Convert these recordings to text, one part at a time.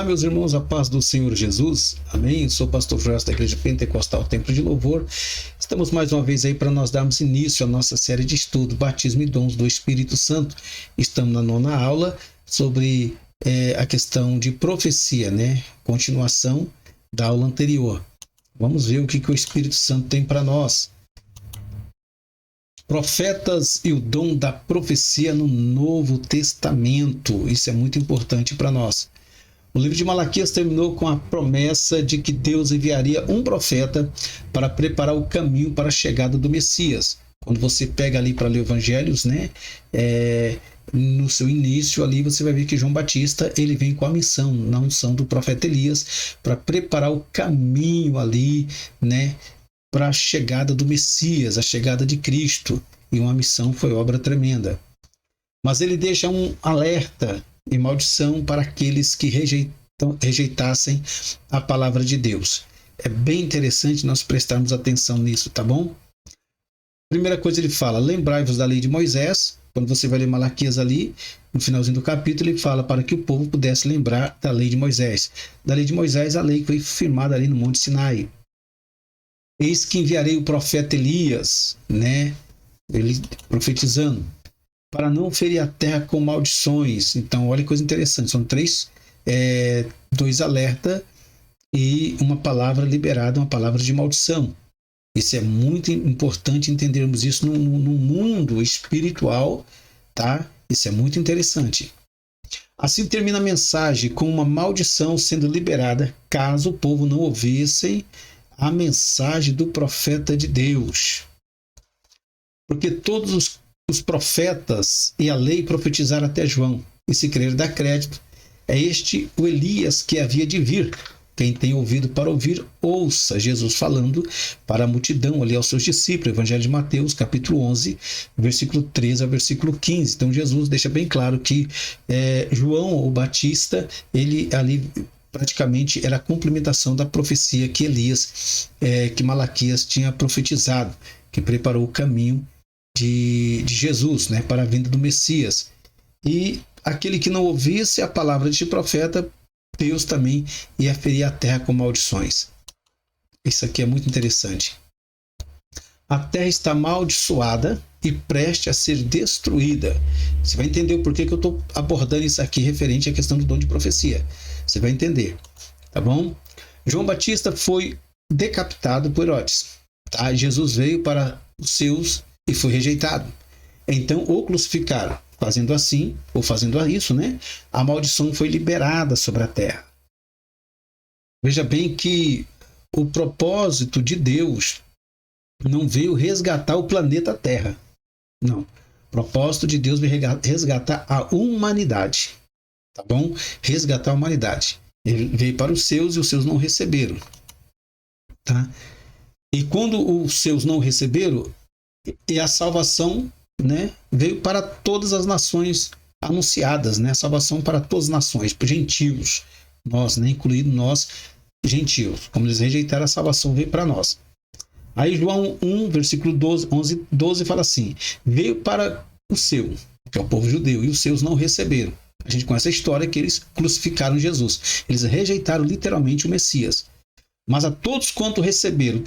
Meus irmãos, a paz do Senhor Jesus. Amém? Eu sou o pastor Joel da Igreja Pentecostal Templo de Louvor. Estamos mais uma vez aí para nós darmos início à nossa série de estudo Batismo e Dons do Espírito Santo. Estamos na 9ª aula sobre a questão de profecia, né? Continuação da aula anterior. Vamos ver o que o Espírito Santo tem para nós. Profetas e o dom da profecia no Novo Testamento. Isso é muito importante para nós. O livro de Malaquias terminou com a promessa de que Deus enviaria um profeta para preparar o caminho para a chegada do Messias. Quando você pega ali para ler Evangelhos, né? No seu início ali você vai ver que João Batista ele vem com a missão, na unção do profeta Elias, para preparar o caminho ali, né? Para a chegada do Messias, a chegada de Cristo. E uma missão foi obra tremenda. Mas ele deixa um alerta e maldição para aqueles que rejeitassem a palavra de Deus. É bem interessante nós prestarmos atenção nisso, tá bom? Primeira coisa ele fala, lembrai-vos da lei de Moisés. Quando você vai ler Malaquias ali, no finalzinho do capítulo, ele fala para que o povo pudesse lembrar da lei de Moisés. Da lei de Moisés, a lei que foi firmada ali no Monte Sinai. Eis que enviarei o profeta Elias, né? Ele profetizando, para não ferir a terra com maldições. Então, olha que coisa interessante. São dois alertas e uma palavra liberada, uma palavra de maldição. Isso é muito importante entendermos isso no mundo espiritual, tá? Isso é muito interessante. Assim termina a mensagem com uma maldição sendo liberada caso o povo não ouvissem a mensagem do profeta de Deus. Porque todos os profetas e a lei profetizaram até João, e se querer dar crédito, é este o Elias que havia de vir. Quem tem ouvido para ouvir, ouça. Jesus falando para a multidão, ali aos seus discípulos, Evangelho de Mateus, capítulo 11, versículo 13 ao versículo 15. Então Jesus deixa bem claro que João, o Batista, ele ali praticamente era a complementação da profecia que Elias, que Malaquias tinha profetizado, que preparou o caminho de Jesus, né, para a vinda do Messias. E aquele que não ouvisse a palavra de profeta, Deus também ia ferir a terra com maldições. Isso aqui é muito interessante. A terra está amaldiçoada e preste a ser destruída. Você vai entender o porquê que eu estou abordando isso aqui referente à questão do dom de profecia. Você vai entender, tá bom? João Batista foi decapitado por Herodes. Tá? Jesus veio para os seus e foi rejeitado. Então o crucificaram. Fazendo assim, ou fazendo isso, né? A maldição foi liberada sobre a terra. Veja bem que o propósito de Deus não veio resgatar o planeta Terra. Não. O propósito de Deus veio resgatar a humanidade. Tá bom? Resgatar a humanidade. Ele veio para os seus e os seus não receberam. Tá? E quando os seus não receberam, e a salvação, né, veio para todas as nações anunciadas, né, a salvação para todas as nações, para gentios, nós, né, incluído nós, gentios. Como eles rejeitaram, a salvação veio para nós. Aí João 1, versículo 12 fala assim, veio para o seu, que é o povo judeu, e os seus não receberam. A gente conhece a história que eles crucificaram Jesus. Eles rejeitaram literalmente o Messias. Mas a todos quanto receberam,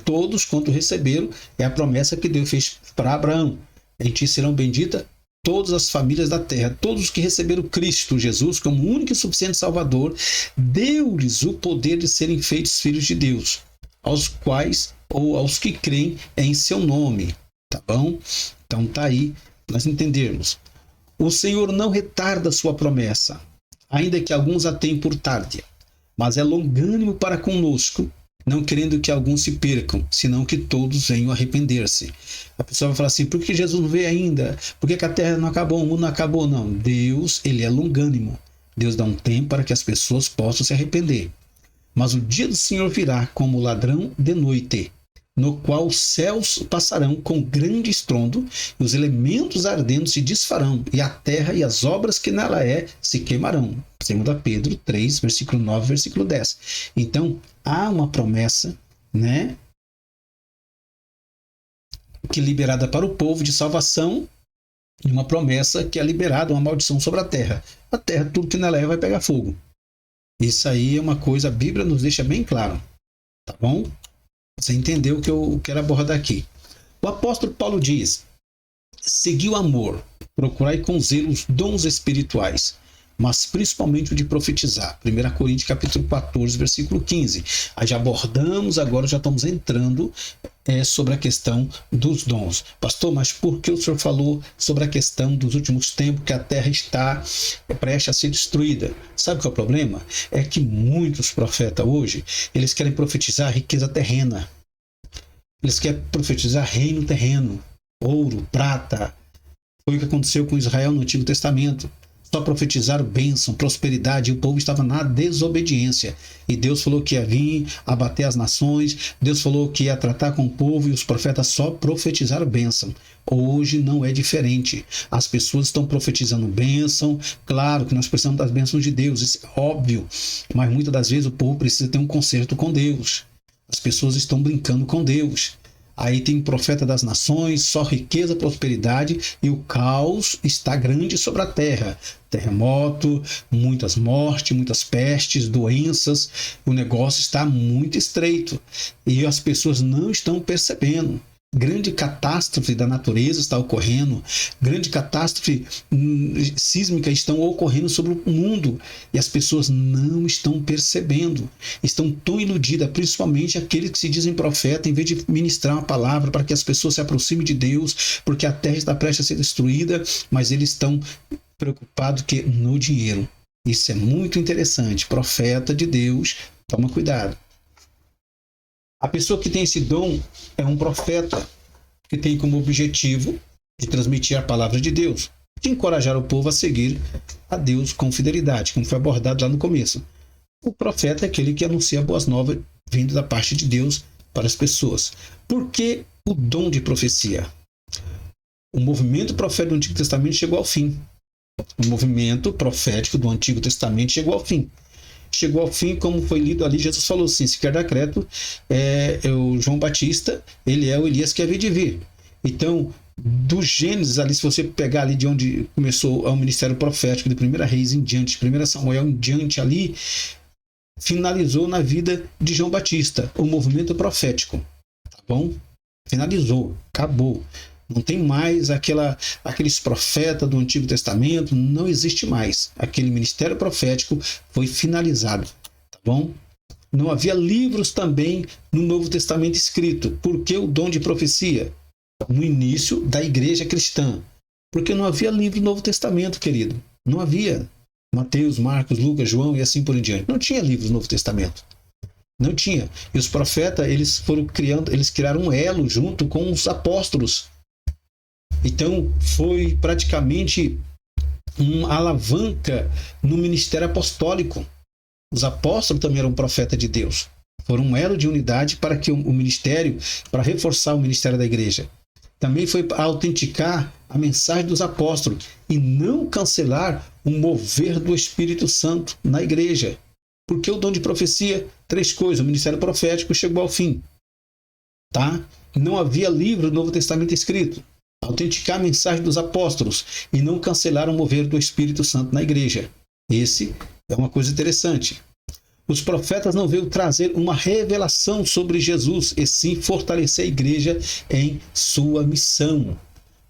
é a promessa que Deus fez para Abraão. Em ti serão benditas todas as famílias da terra. Todos os que receberam Cristo Jesus como único e suficiente Salvador, deu-lhes o poder de serem feitos filhos de Deus, aos quais, ou aos que creem em seu nome. Tá bom? Então tá aí, nós entendermos. O Senhor não retarda sua promessa, ainda que alguns a tenham por tarde, mas é longânimo para conosco, não querendo que alguns se percam, senão que todos venham arrepender-se. A pessoa vai falar assim, por que Jesus não veio ainda? Por que a terra não acabou, o mundo não acabou? Não, Deus, ele é longânimo. Deus dá um tempo para que as pessoas possam se arrepender. Mas o dia do Senhor virá como ladrão de noite, no qual os céus passarão com grande estrondo, e os elementos ardendo se desfarão, e a terra e as obras que nela se queimarão. 2 Pedro 3, versículo 9, versículo 10. Então, há uma promessa, né, que é liberada para o povo de salvação, e uma promessa que é liberada, uma maldição sobre a terra. A terra, tudo que nela vai pegar fogo. Isso aí é uma coisa, a Bíblia nos deixa bem claro, tá bom? Você entendeu o que eu quero abordar aqui. O apóstolo Paulo diz: segui o amor, procurai com zelo os dons espirituais, mas principalmente o de profetizar. 1 Coríntios capítulo 14, versículo 15. Aí já abordamos, agora já estamos entrando sobre a questão dos dons. Pastor, mas por que o senhor falou sobre a questão dos últimos tempos, que a terra está prestes a ser destruída? Sabe qual é o problema? É que muitos profetas hoje, eles querem profetizar riqueza terrena. Eles querem profetizar reino terreno, ouro, prata. Foi o que aconteceu com Israel no Antigo Testamento. Só profetizaram bênção, prosperidade, e o povo estava na desobediência. E Deus falou que ia vir abater as nações, Deus falou que ia tratar com o povo, e os profetas só profetizaram bênção. Hoje não é diferente. As pessoas estão profetizando bênção. Claro que nós precisamos das bênçãos de Deus, isso é óbvio. Mas muitas das vezes o povo precisa ter um conserto com Deus. As pessoas estão brincando com Deus. Aí tem profeta das nações, só riqueza, prosperidade, e o caos está grande sobre a terra. Terremoto, muitas mortes, muitas pestes, doenças. O negócio está muito estreito e as pessoas não estão percebendo. Grande catástrofe da natureza está ocorrendo, grande catástrofe sísmica estão ocorrendo sobre o mundo e as pessoas não estão percebendo, estão tão iludidas, principalmente aqueles que se dizem profeta, em vez de ministrar uma palavra para que as pessoas se aproximem de Deus, porque a terra está prestes a ser destruída, mas eles estão preocupados no dinheiro. Isso é muito interessante. Profeta de Deus, toma cuidado. A pessoa que tem esse dom é um profeta que tem como objetivo de transmitir a palavra de Deus, de encorajar o povo a seguir a Deus com fidelidade, como foi abordado lá no começo. O profeta é aquele que anuncia boas novas vindo da parte de Deus para as pessoas. Por que o dom de profecia? O movimento profético do Antigo Testamento chegou ao fim. O movimento profético do Antigo Testamento chegou ao fim. Chegou ao fim, como foi lido ali, Jesus falou assim: se quer dar crédito, o João Batista, ele é o Elias que havia de vir. Então, do Gênesis ali, se você pegar ali de onde começou o ministério profético, de 1 Reis em diante, 1 Samuel em diante ali, finalizou na vida de João Batista, o movimento profético, tá bom? Finalizou, acabou. Não tem mais aqueles profetas do Antigo Testamento, não existe mais. Aquele ministério profético foi finalizado, tá bom? Não havia livros também no Novo Testamento escrito. Por que o dom de profecia? No início da igreja cristã. Porque não havia livro no Novo Testamento, querido. Não havia. Mateus, Marcos, Lucas, João e assim por diante. Não tinha livros no Novo Testamento. Não tinha. E os profetas, eles criaram um elo junto com os apóstolos. Então, foi praticamente uma alavanca no ministério apostólico. Os apóstolos também eram profetas de Deus. Foram um elo de unidade para que o ministério, para reforçar o ministério da igreja. Também foi para autenticar a mensagem dos apóstolos e não cancelar o mover do Espírito Santo na igreja. Porque o dom de profecia, 3 coisas: o ministério profético chegou ao fim. Tá? Não havia livro do Novo Testamento escrito. Autenticar a mensagem dos apóstolos e não cancelar o mover do Espírito Santo na igreja. Esse é uma coisa interessante. Os profetas não veio trazer uma revelação sobre Jesus, e sim fortalecer a igreja em sua missão.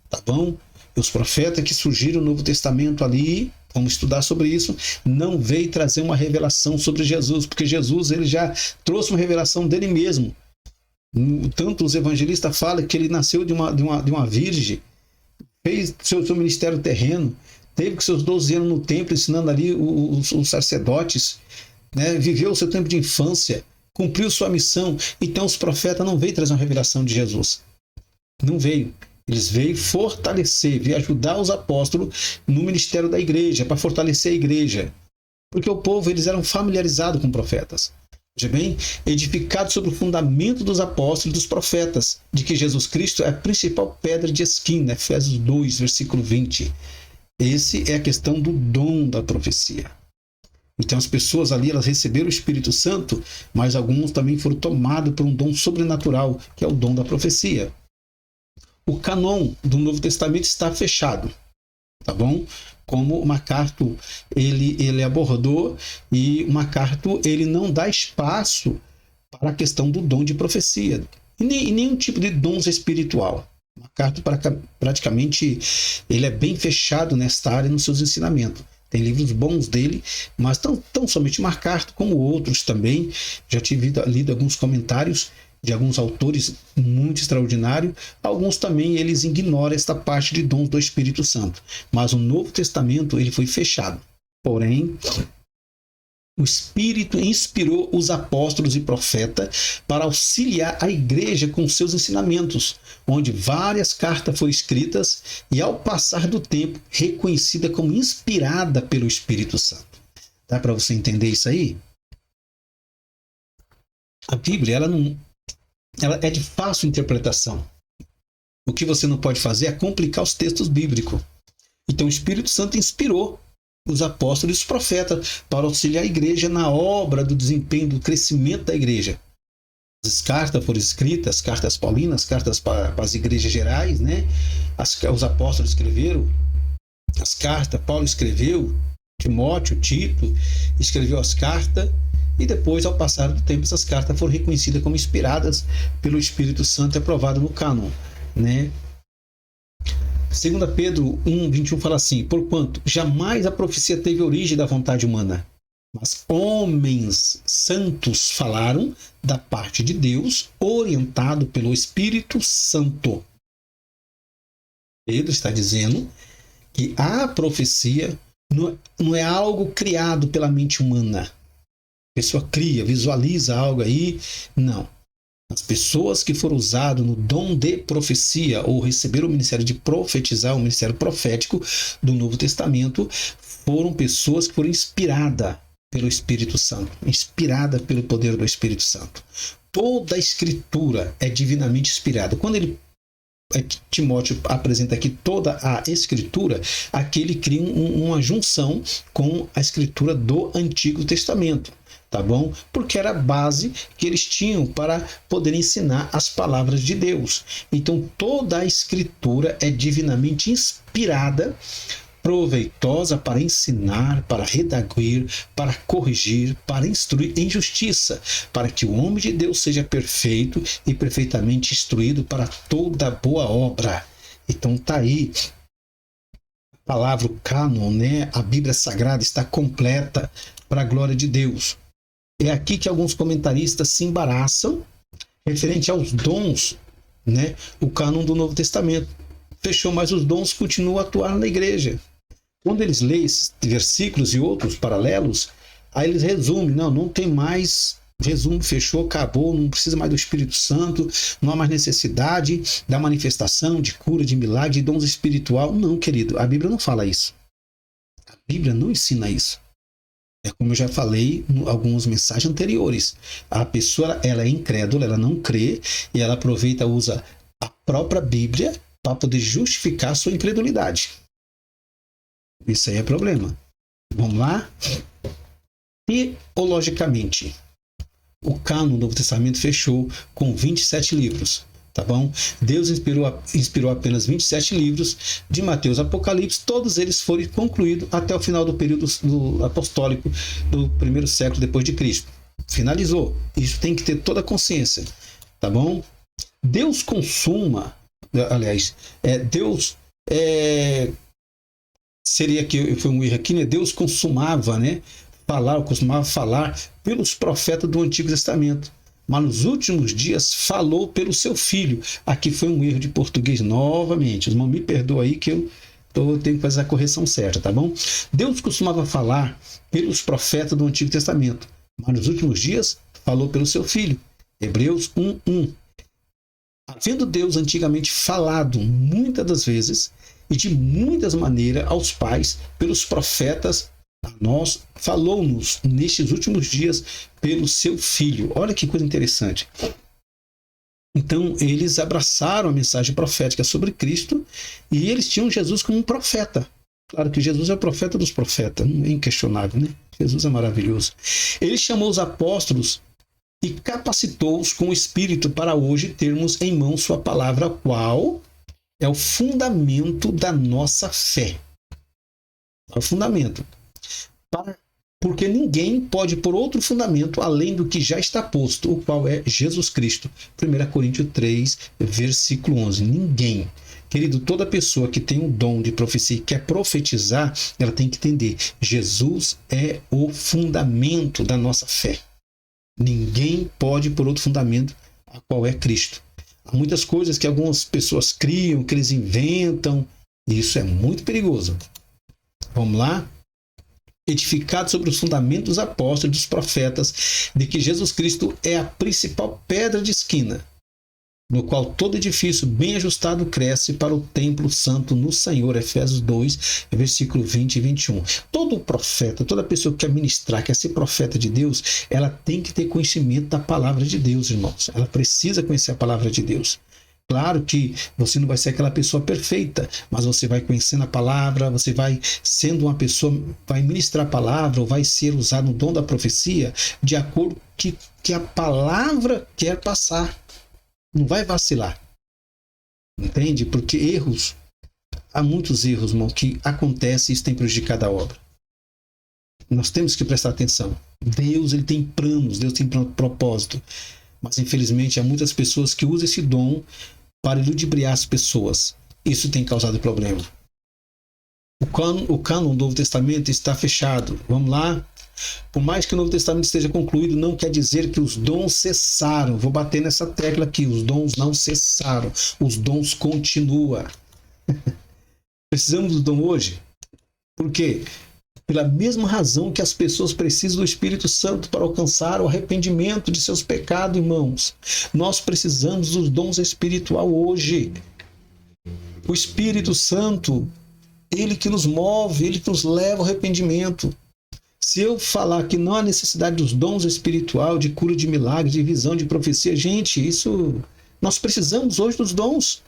Tá bom? E os profetas que surgiram no Novo Testamento ali, vamos estudar sobre isso, não veio trazer uma revelação sobre Jesus, porque Jesus ele já trouxe uma revelação dele mesmo. Tanto os evangelistas falam que ele nasceu de uma virgem, fez seu ministério terreno, teve que seus 12 anos no templo ensinando ali os sacerdotes, né? Viveu o seu tempo de infância, cumpriu sua missão. Então os profetas não veio trazer uma revelação de Jesus. Não veio. Eles veio fortalecer, veio ajudar os apóstolos no ministério da igreja, para fortalecer a igreja. Porque o povo, eles eram familiarizados com profetas. Veja bem, edificados sobre o fundamento dos apóstolos e dos profetas, de que Jesus Cristo é a principal pedra de esquina, Efésios 2, versículo 20. Esse é a questão do dom da profecia. Então as pessoas ali, elas receberam o Espírito Santo, mas alguns também foram tomados por um dom sobrenatural, que é o dom da profecia. O cânon do Novo Testamento está fechado, tá bom? como o MacArthur ele abordou, e o MacArthur ele não dá espaço para a questão do dom de profecia, e nenhum tipo de dons espiritual. O MacArthur praticamente ele é bem fechado nesta área nos seus ensinamentos. Tem livros bons dele, mas tão somente MacArthur como outros também. Já tive lido alguns comentários de alguns autores muito extraordinários. Alguns também eles ignoram esta parte de dons do Espírito Santo. Mas o Novo Testamento ele foi fechado. Porém, o Espírito inspirou os apóstolos e profetas para auxiliar a igreja com seus ensinamentos, onde várias cartas foram escritas e, ao passar do tempo, reconhecida como inspirada pelo Espírito Santo. Dá para você entender isso aí? A Bíblia ela é de fácil interpretação. O que você não pode fazer é complicar os textos bíblicos. Então, o Espírito Santo inspirou os apóstolos e os profetas para auxiliar a igreja na obra do desempenho, do crescimento da igreja. As cartas foram escritas, as cartas paulinas, cartas para as igrejas gerais, né? Os apóstolos escreveram as cartas, Paulo escreveu, Timóteo, Tito escreveu as cartas, e depois, ao passar do tempo, essas cartas foram reconhecidas como inspiradas pelo Espírito Santo e aprovadas no cânon, né? 2 Pedro 1:21 fala assim: porquanto jamais a profecia teve origem da vontade humana, mas homens santos falaram da parte de Deus, orientado pelo Espírito Santo. Pedro está dizendo que a profecia não é algo criado pela mente humana. A pessoa cria, visualiza algo aí. Não. As pessoas que foram usadas no dom de profecia ou receberam o ministério de profetizar, o ministério profético do Novo Testamento, foram pessoas que foram inspiradas pelo Espírito Santo, inspiradas pelo poder do Espírito Santo. Toda a Escritura é divinamente inspirada. Quando Timóteo apresenta aqui toda a Escritura, aqui ele cria uma junção com a Escritura do Antigo Testamento. Tá bom? Porque era a base que eles tinham para poder ensinar as palavras de Deus. Então, toda a Escritura é divinamente inspirada, proveitosa para ensinar, para redarguir, para corrigir, para instruir em justiça, para que o homem de Deus seja perfeito e perfeitamente instruído para toda boa obra. Então, tá aí a palavra, o cânon, né? A Bíblia Sagrada está completa para a glória de Deus. É aqui que alguns comentaristas se embaraçam referente aos dons, né? O cânon do Novo Testamento fechou, mas os dons continuam a atuar na igreja. Quando eles leem esses versículos e outros paralelos, aí eles resumem, não tem mais, resumo, fechou, acabou, não precisa mais do Espírito Santo, não há mais necessidade da manifestação, de cura, de milagre, de dons espiritual. Não, querido, a Bíblia não fala isso. A Bíblia não ensina isso. É como eu já falei em algumas mensagens anteriores. A pessoa ela é incrédula, ela não crê, e ela aproveita, usa a própria Bíblia para poder justificar sua incredulidade. Isso aí é problema. Vamos lá? Teologicamente, o cânon do Novo Testamento fechou com 27 livros. Tá bom? Deus inspirou apenas 27 livros, de Mateus a Apocalipse. Todos eles foram concluídos até o final do período apostólico do primeiro século depois de Cristo. Finalizou. Isso tem que ter toda a consciência. Tá bom? Deus consuma, aliás, Deus seria que foi um erro aqui, né? Deus costumava falar pelos profetas do Antigo Testamento. Mas nos últimos dias falou pelo seu Filho. Aqui foi um erro de português novamente. Os irmãos me perdoam aí que eu tenho que fazer a correção certa, tá bom? Deus costumava falar pelos profetas do Antigo Testamento, mas nos últimos dias falou pelo seu Filho. Hebreus 1:1. Havendo Deus antigamente falado muitas das vezes e de muitas maneiras aos pais pelos profetas, a nós falou-nos nestes últimos dias pelo seu Filho. Olha que coisa interessante. Então, eles abraçaram a mensagem profética sobre Cristo e eles tinham Jesus como um profeta. Claro que Jesus é o profeta dos profetas, é inquestionável, né? Jesus é maravilhoso. Ele chamou os apóstolos e capacitou-os com o Espírito para hoje termos em mão sua palavra, qual é o fundamento da nossa fé. É o fundamento. Porque ninguém pode pôr outro fundamento além do que já está posto, o qual é Jesus Cristo. 1 Coríntios 3, versículo 11. Ninguém. Querido, toda pessoa que tem um dom de profecia e quer profetizar, ela tem que entender: Jesus é o fundamento da nossa fé. Ninguém pode pôr outro fundamento, a qual é Cristo. Há muitas coisas que algumas pessoas criam, que eles inventam, e isso é muito perigoso. Vamos lá? Edificado sobre os fundamentos dos apóstolos e dos profetas, de que Jesus Cristo é a principal pedra de esquina, no qual todo edifício bem ajustado cresce para o templo santo no Senhor. Efésios 2, versículo 20 e 21. Todo profeta, toda pessoa que quer ministrar, quer ser profeta de Deus, ela tem que ter conhecimento da palavra de Deus, irmãos. Ela precisa conhecer a palavra de Deus. Claro que você não vai ser aquela pessoa perfeita, mas você vai conhecendo a palavra, você vai sendo uma pessoa, vai ministrar a palavra, ou vai ser usado no dom da profecia de acordo com que a palavra quer passar. Não vai vacilar. Entende? Porque há muitos erros, irmão, que acontecem e isso tem prejudicado a obra. Nós temos que prestar atenção. Deus, ele tem planos, Deus tem propósito. Mas, infelizmente, há muitas pessoas que usam esse dom para ludibriar as pessoas. Isso tem causado problema. O cânon do Novo Testamento está fechado. Vamos lá? Por mais que o Novo Testamento esteja concluído, não quer dizer que os dons cessaram. Vou bater nessa tecla aqui. Os dons não cessaram. Os dons continuam. Precisamos do dom hoje? Por quê? Pela mesma razão que as pessoas precisam do Espírito Santo para alcançar o arrependimento de seus pecados, irmãos. Nós precisamos dos dons espirituais hoje. O Espírito Santo, ele que nos move, ele que nos leva ao arrependimento. Se eu falar que não há necessidade dos dons espirituais, de cura de milagres, de visão, de profecia, gente, isso nós precisamos hoje dos dons.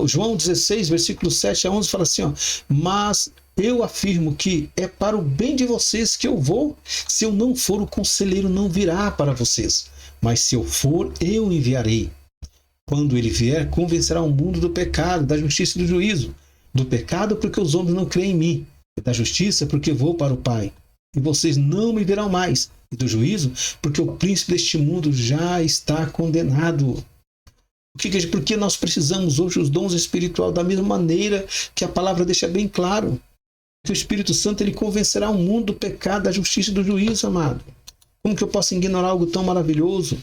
João 16, versículo 7 a 11 fala assim, ó: mas eu afirmo que é para o bem de vocês que eu vou. Se eu não for, o conselheiro não virá para vocês. Mas se eu for, eu enviarei. Quando ele vier, convencerá o mundo do pecado, da justiça e do juízo. Do pecado, porque os homens não creem em mim. E da justiça, porque vou para o Pai. E vocês não me verão mais. E do juízo, porque o príncipe deste mundo já está condenado. Porque nós precisamos hoje os dons espirituais da mesma maneira que a palavra deixa bem claro. Que o Espírito Santo, ele convencerá o mundo do pecado, da justiça e do juízo, amado. Como que eu posso ignorar algo tão maravilhoso?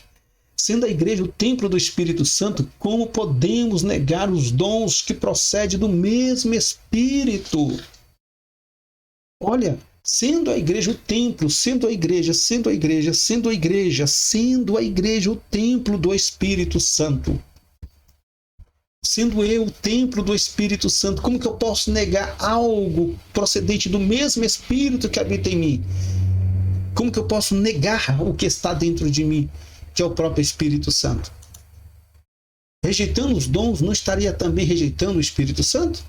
Sendo a igreja o templo do Espírito Santo, como podemos negar os dons que procedem do mesmo Espírito? Olha, sendo a igreja o templo, sendo a igreja o templo do Espírito Santo. Sendo eu o templo do Espírito Santo, como que eu posso negar algo procedente do mesmo Espírito que habita em mim? Como que eu posso negar o que está dentro de mim, que é o próprio Espírito Santo? Rejeitando os dons, não estaria também rejeitando o Espírito Santo?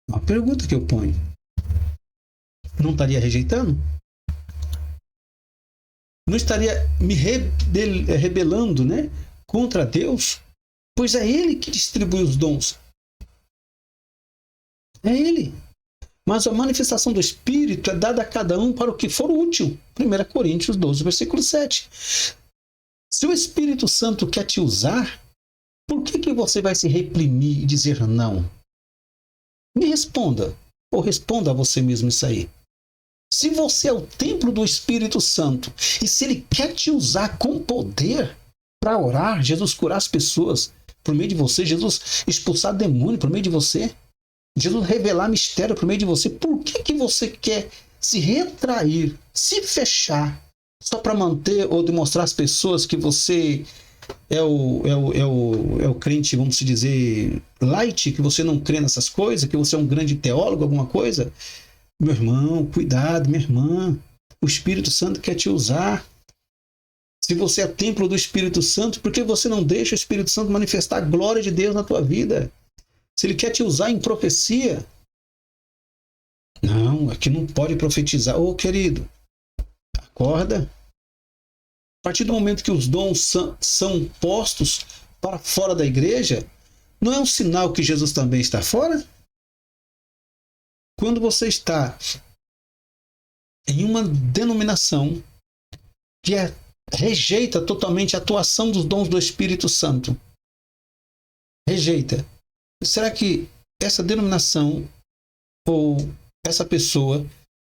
Uma pergunta que eu ponho. Não estaria rejeitando? Não estaria me rebelando, né, contra Deus? Pois é Ele que distribui os dons. É Ele. Mas a manifestação do Espírito é dada a cada um para o que for útil. 1 Coríntios 12, versículo 7. Se o Espírito Santo quer te usar, por que você vai se reprimir e dizer não? Me responda. Ou responda a você mesmo isso aí. Se você é o templo do Espírito Santo e se Ele quer te usar com poder para orar, Jesus curar as pessoas por meio de você, Jesus expulsar demônio por meio de você, Jesus revelar mistério por meio de você, por que você quer se retrair, se fechar, só para manter ou demonstrar às pessoas que você é o crente, vamos dizer, light, que você não crê nessas coisas, que você é um grande teólogo, alguma coisa? Meu irmão, cuidado, minha irmã. O Espírito Santo quer te usar. Se você é templo do Espírito Santo, por que você não deixa o Espírito Santo manifestar a glória de Deus na tua vida? Se Ele quer te usar em profecia, não, aqui não pode profetizar. Ô, querido, acorda. A partir do momento que os dons são postos para fora da igreja, não é um sinal que Jesus também está fora? quando você está em uma denominação que rejeita totalmente a atuação dos dons do Espírito Santo, rejeita, será que essa denominação ou essa pessoa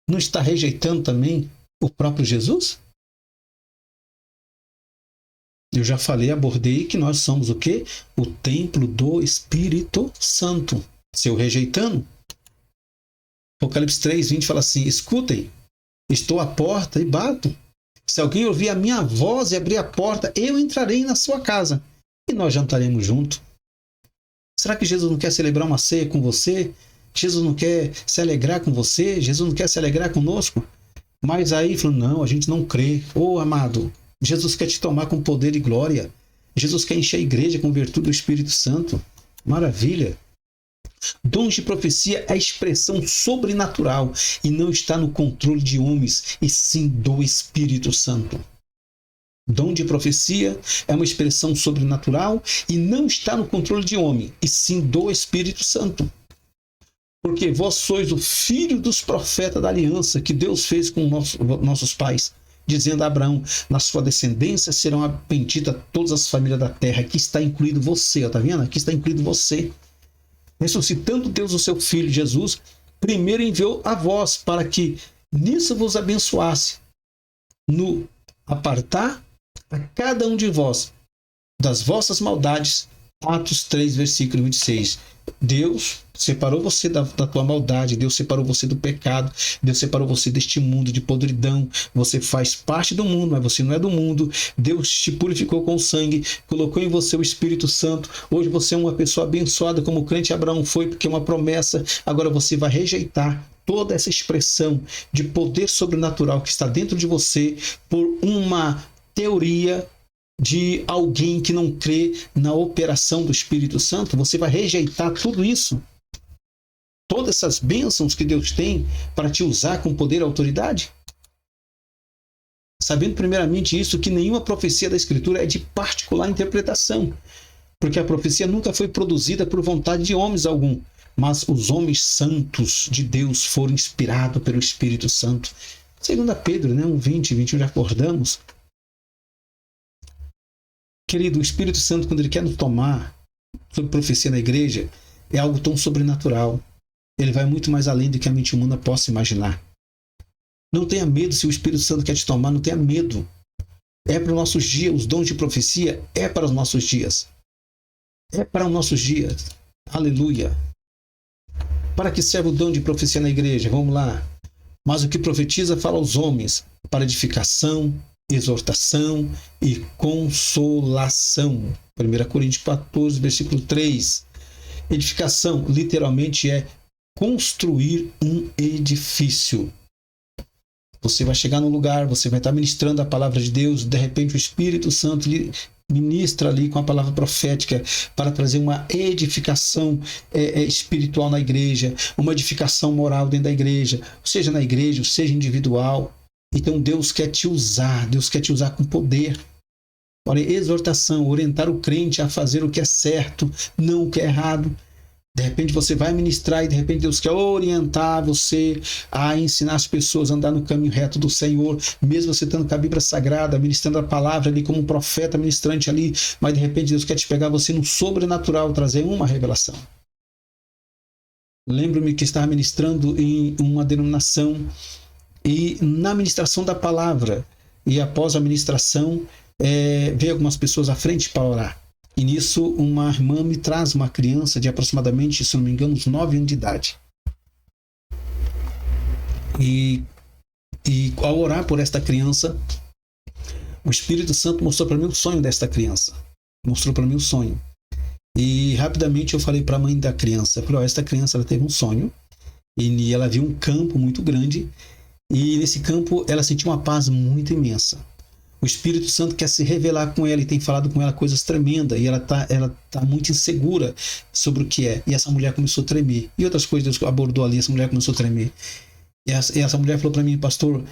não está rejeitando também o próprio Jesus? Eu já falei, abordei que nós somos o quê? O templo do Espírito Santo. Se eu rejeitando, Apocalipse 3:20 fala assim: escutem, estou à porta e bato. Se alguém ouvir a minha voz e abrir a porta, eu entrarei na sua casa e nós jantaremos junto. Será que Jesus não quer celebrar uma ceia com você? Jesus não quer se alegrar com você? Jesus não quer se alegrar conosco? Mas aí falou, não, a gente não crê. Ô, amado, Jesus quer te tomar com poder e glória. Jesus quer encher a igreja com virtude do Espírito Santo. Maravilha. Dons de profecia é a expressão sobrenatural e não está no controle de homens, e sim do Espírito Santo. Dom de profecia é uma expressão sobrenatural e não está no controle de homem, e sim do Espírito Santo. Porque vós sois o filho dos profetas da aliança que Deus fez com nossos pais, dizendo a Abraão, na sua descendência serão benditas todas as famílias da terra. Aqui está incluído você, está vendo? Aqui está incluído você. Ressuscitando Deus o seu Filho Jesus, primeiro enviou a vós para que nisso vos abençoasse, no apartar a cada um de vós das vossas maldades. Atos 3, versículo 26. Deus separou você da tua maldade, Deus separou você do pecado, Deus separou você deste mundo de podridão. Você faz parte do mundo, mas você não é do mundo. Deus te purificou com o sangue, colocou em você o Espírito Santo. Hoje você é uma pessoa abençoada, como o crente Abraão foi, porque é uma promessa. Agora você vai rejeitar toda essa expressão de poder sobrenatural que está dentro de você por uma teoria de alguém que não crê na operação do Espírito Santo. Você vai rejeitar tudo isso, todas essas bênçãos que Deus tem para te usar com poder e autoridade, sabendo primeiramente isso, que nenhuma profecia da Escritura é de particular interpretação, porque a profecia nunca foi produzida por vontade de homens algum, mas os homens santos de Deus foram inspirados pelo Espírito Santo. 2 Pedro, 1:20, 21, já acordamos. Querido, o Espírito Santo, quando ele quer nos tomar sobre profecia na igreja, é algo tão sobrenatural. Ele vai muito mais além do que a mente humana possa imaginar. Não tenha medo se o Espírito Santo quer te tomar, não tenha medo. É para os nossos dias, os dons de profecia é para os nossos dias. É para os nossos dias. Aleluia. Para que serve o dom de profecia na igreja? Vamos lá. Mas o que profetiza fala aos homens, para edificação, exortação e consolação. 1 Coríntios 14, versículo 3. Edificação, literalmente, é construir um edifício. Você vai chegar num lugar, você vai estar ministrando a palavra de Deus, de repente o Espírito Santo lhe ministra ali com a palavra profética para trazer uma edificação espiritual na igreja, uma edificação moral dentro da igreja, seja na igreja, seja individual. Então Deus quer te usar, Deus quer te usar com poder. Olha, exortação, orientar o crente a fazer o que é certo, não o que é errado. De repente você vai ministrar e de repente Deus quer orientar você a ensinar as pessoas a andar no caminho reto do Senhor, mesmo você estando com a Bíblia Sagrada, ministrando a palavra ali como um profeta ministrante ali, mas de repente Deus quer te pegar você no sobrenatural, trazer uma revelação. Lembro-me que estava ministrando em uma denominação e na ministração da palavra, e após a ministração, veio algumas pessoas à frente para orar. E nisso, uma irmã me traz uma criança de aproximadamente, se não me engano, uns 9 anos de idade. E ao orar por esta criança, o Espírito Santo mostrou para mim o sonho desta criança. Mostrou para mim o sonho. E rapidamente eu falei para a mãe da criança, esta criança ela teve um sonho, e ela viu um campo muito grande, e nesse campo ela sentiu uma paz muito imensa. O Espírito Santo quer se revelar com ela e tem falado com ela coisas tremendas. E ela tá muito insegura sobre o que é. E essa mulher começou a tremer. E outras coisas Deus abordou ali, essa mulher começou a tremer. E essa mulher falou para mim, pastor,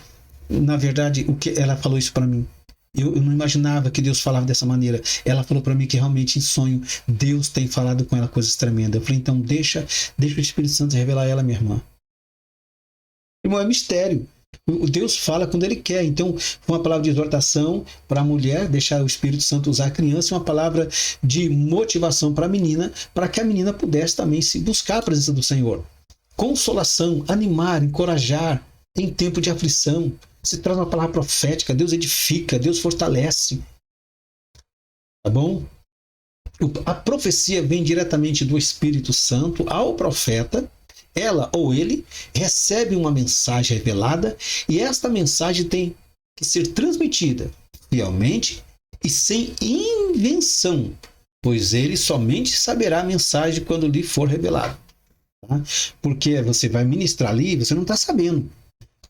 na verdade, o que ela falou isso para mim. Eu não imaginava que Deus falava dessa maneira. Ela falou para mim que realmente em sonho Deus tem falado com ela coisas tremendas. Eu falei, então deixa o Espírito Santo revelar a ela, minha irmã. Irmão, é mistério. O Deus fala quando Ele quer. Então, foi uma palavra de exortação para a mulher, deixar o Espírito Santo usar a criança, e uma palavra de motivação para a menina, para que a menina pudesse também se buscar a presença do Senhor. Consolação, animar, encorajar em tempo de aflição. Se traz uma palavra profética, Deus edifica, Deus fortalece. Tá bom? A profecia vem diretamente do Espírito Santo ao profeta. Ela ou ele recebe uma mensagem revelada e esta mensagem tem que ser transmitida fielmente e sem invenção, pois ele somente saberá a mensagem quando lhe for revelado. Tá? Porque você vai ministrar ali, você não está sabendo.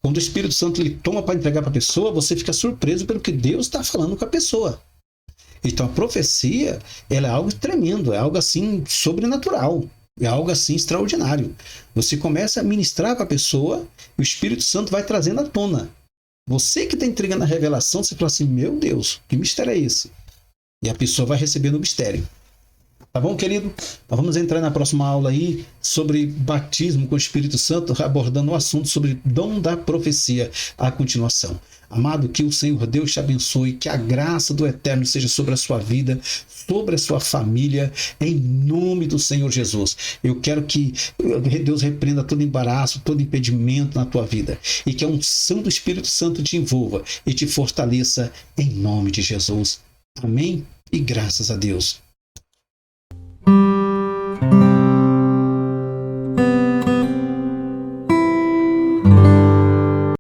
Quando o Espírito Santo lhe toma para entregar para a pessoa, você fica surpreso pelo que Deus está falando com a pessoa. Então a profecia, ela é algo tremendo, é algo assim sobrenatural. É algo assim extraordinário. Você começa a ministrar para a pessoa e o Espírito Santo vai trazendo à tona. Você que está entregando a revelação, você fala assim, meu Deus, que mistério é esse? E a pessoa vai recebendo o mistério. Tá bom, querido? Então vamos entrar na próxima aula aí sobre batismo com o Espírito Santo, abordando o assunto sobre dom da profecia à continuação. Amado, que o Senhor Deus te abençoe, que a graça do Eterno seja sobre a sua vida, sobre a sua família, em nome do Senhor Jesus. Eu quero que Deus repreenda todo embaraço, todo impedimento na tua vida e que a unção do Espírito Santo te envolva e te fortaleça em nome de Jesus. Amém? E graças a Deus.